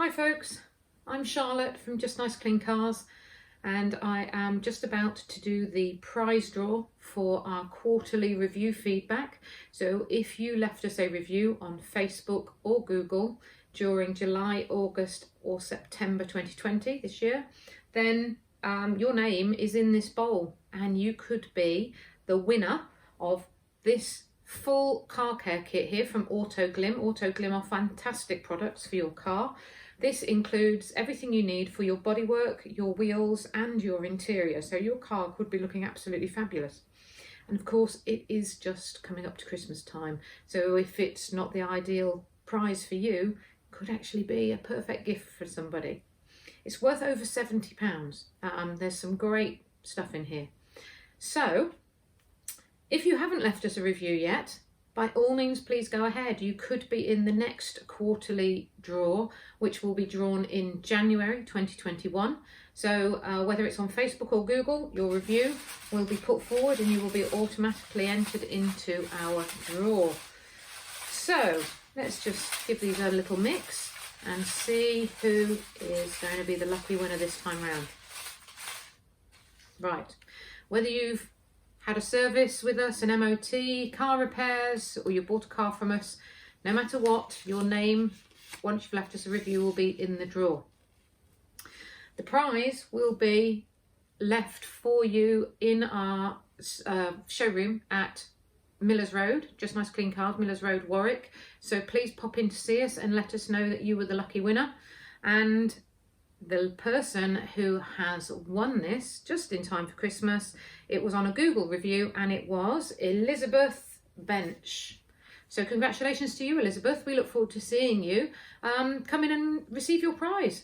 Hi folks, I'm Charlotte from Just Nice Clean Cars, and I am just about to do the prize draw for our quarterly review feedback. So if you left us a review on Facebook or Google during July, August or September 2020 this year, then your name is in this bowl and you could be the winner of this full car care kit here from Autoglim. Autoglim are fantastic products for your car. This includes everything you need for your bodywork, your wheels and your interior. So your car could be looking absolutely fabulous. And of course it is just coming up to Christmas time. So if it's not the ideal prize for you, it could actually be a perfect gift for somebody. It's worth over £70. There's some great stuff in here. So if you haven't left us a review yet, by all means, please go ahead. You could be in the next quarterly draw, which will be drawn in January 2021. So whether it's on Facebook or Google, your review will be put forward and you will be automatically entered into our draw. So let's just give these a little mix and see who is going to be the lucky winner this time round. Right, whether you've had a service with us, an MOT, car repairs, or you bought a car from us, no matter what, your name, once you've left us a review, will be in the draw. The prize will be left for you in our showroom at Millers Road, Just Nice Clean Cars, Millers Road, Warwick. So please pop in to see us and let us know that you were the lucky winner. And the person who has won this just in time for Christmas, it was on a Google review and it was Elizabeth Bench. So congratulations to you, Elizabeth. We look forward to seeing you. Come in and receive your prize.